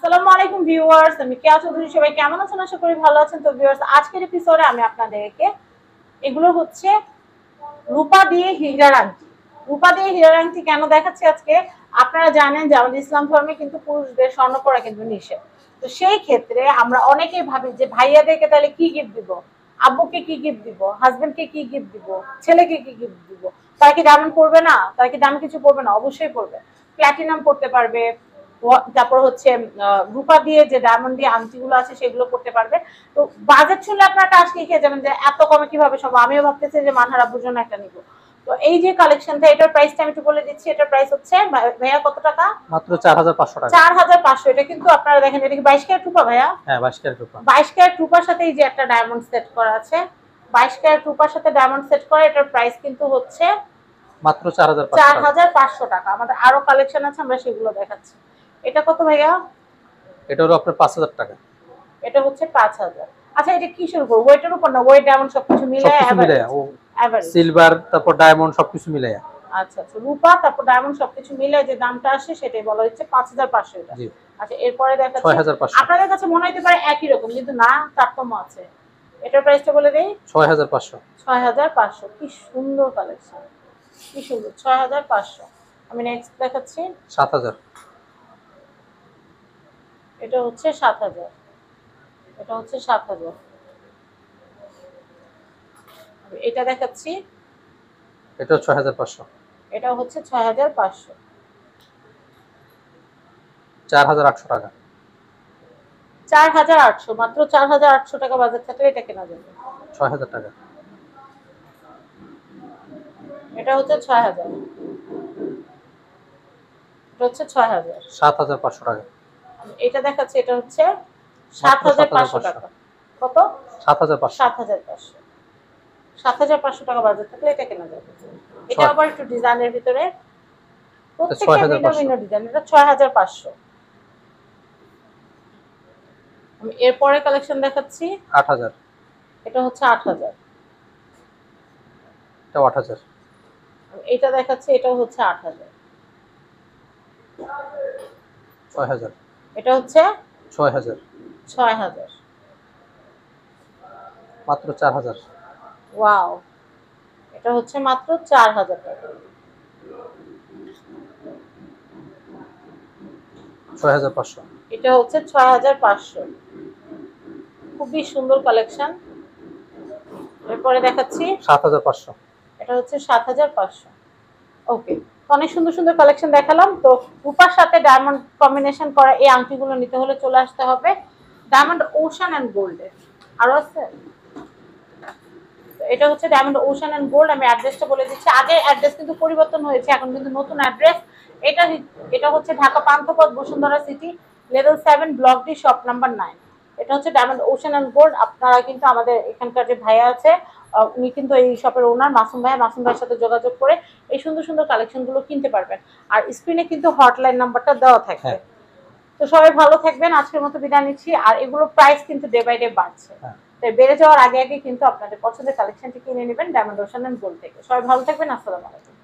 আসসালামু আলাইকুম ভিউয়ার্স, আমি কেয়া চৌধুরী। সবাই কেমন আছেন? আশা করি ভালো আছেন। তো ভিউয়ার্স, আজকের এপিসোডে আমি আপনাদেরকে এগুলো হচ্ছে রূপা দিয়ে হীরার আংটি। রূপা দিয়ে হীরার আংটি কেন দেখাচ্ছি আজকে? আপনারা জানেন যে আমাদের ইসলাম ধর্মে কিন্তু পুরুষদের স্বর্ণ পরা কিন্তু নিষেধ। তো সেই ক্ষেত্রে আমরা অনেকেই ভাবি যে ভাইয়াদেরকে তাহলে কি গিফট দিব, আব্বুকে কি গিফট দিব, হাজবেন্ডকে কি গিফট দিব, ছেলেকে কি গিফট দিব। তারা কি ডায়মন্ড পরবে না? তারা কি দামি কিছু পরবে না? অবশ্যই পরবে। প্ল্যাটিনাম পরতে পারবে, তারপর হচ্ছে রূপা দিয়ে যে ডায়মন্ড দিয়ে আংটিগুলো আছে সেগুলো করতে পারবে। তো বাজেট শুনলে আপনারা টাস খেয়ে যাবেন যে এত কমে কিভাবে সব। আমিও ভাবতেছি যে মানহার আব্বুর জন্য একটা নিব। তো এই যে কালেকশনটা, এটার প্রাইসটা আমি একটু বলে দিচ্ছি। এটার প্রাইস হচ্ছে ভাইয়া কত টাকা? মাত্র 4500 টাকা। 4500। এটা কিন্তু আপনারা দেখেন, এটা কি 22 ক্যারেট রূপা ভাইয়া? হ্যাঁ, 22 ক্যারেট রূপা। 22 ক্যারেট রূপার সাথে এই যে একটা ডায়মন্ড সেট করা আছে, 22 ক্যারেট রূপার সাথে ডায়মন্ড সেট করা, এটার প্রাইস কিন্তু হচ্ছে মাত্র 4500 টাকা। আমাদের আরো কালেকশন আছে, আমরা সেগুলো দেখাচ্ছি। এটা কত ভাইয়া? এটা হলো আপনার 5000 টাকা। এটা হচ্ছে 5000। আচ্ছা, এটা কিসের উপর? ওয়েটের উপর না? ওয়েট ডায়মন্ড সবকিছু মিলায় এভারেজ সিলভার তারপর ডায়মন্ড সবকিছু মিলায়া। আচ্ছা আচ্ছা, রূপা তারপর ডায়মন্ড সবকিছু মিলে যে দামটা আসে সেটাই বলা হচ্ছে 5500 এটা। জি। আচ্ছা, এরপরে দেখাচ্ছি 6500। আপনাদের কাছে মনে হতে পারে একই রকম, কিন্তু না, তারতম্য আছে। এটার প্রাইসটা বলে দেই। 6500। 6500। কি সুন্দর কালেকশন, কি সুন্দর। 6500। আমি নেক্সট দেখাচ্ছি। 7000। এটা হচ্ছে 7000। এটা হচ্ছে 7000। এটা দেখাচ্ছি। এটা 6500। এটা হচ্ছে 6500। 4800 টাকা। 4800, মাত্র 4800 টাকা বাজার থাকলে এটা কেনা যাবে। 6000 টাকা। এটা হচ্ছে 6000। এটা হচ্ছে 6000। 7500 টাকা। এটা দেখাচ্ছে, এটা হচ্ছে 7500 টাকা। কত? 7500। 7500। 7500 টাকা বাজার থাকলে এটা কেনা যাবে। এটা আবার একটু ডিজাইনের ভিতরে, প্রত্যেকটা ভিন্ন ভিন্ন ডিজাইন। এটা 6500। আমি এরপরে কালেকশন দেখাচ্ছি। 8000। এটা হচ্ছে 8000। এটা 8000। এটা দেখাচ্ছি, এটা হচ্ছে 8000। 6000। এটা হচ্ছে 6000। 6000। মাত্র 4000। ওয়াও, এটা হচ্ছে মাত্র 4000 টাকা। 6500। এটা হচ্ছে 6500। খুবই সুন্দর কালেকশন। এরপরে দেখাচ্ছি 7500। এটা হচ্ছে 7500। ওকে, অনেক সুন্দর সুন্দর কালেকশন দেখালাম। তো রূপার সাথে ডায়মন্ড কম্বিনেশন করা এই আংটিগুলো নিতে হলে চলে আসতে হবে ডায়মন্ড ওশান অ্যান্ড গোল্ডে। আরো আছে। এটা হচ্ছে ডায়মন্ড ওশান অ্যান্ড গোল্ড। আমি অ্যাড্রেসটা বলে দিচ্ছি। আগে অ্যাড্রেস কিন্তু পরিবর্তন হয়েছে, এখন কিন্তু নতুন অ্যাড্রেস। এটা এটা হচ্ছে Dhaka Panthapath, Bashundhara city, level 7, block D, shop number 9। এটা হচ্ছে ডায়মন্ড ওশান অ্যান্ড গোল্ড। আপনারা কিন্তু আমাদের এখানকার যে ভাইয়া আছে, উনি কিন্তু এই শপের ওনার, মাসুম ভাইয়া। মাসুম ভাইয়ের সাথে যোগাযোগ করে এই সুন্দর সুন্দর কালেকশনগুলো কিনতে পারবেন। আর স্ক্রিনে কিন্তু হটলাইন নাম্বারটা দেওয়া থাকবে। তো সবাই ভালো থাকবেন। আজকের মতো বিদায় নিচ্ছি। আর এগুলো প্রাইস কিন্তু ডে বাই ডে বাড়ছে, তাই বেড়ে যাওয়ার আগে আগে কিন্তু আপনাদের পছন্দের কালেকশনটি কিনে নেবেন ডায়মন্ড ওশান অ্যান্ড গোল্ড থেকে। সবাই ভালো থাকবেন। আসসালামু আলাইকুম।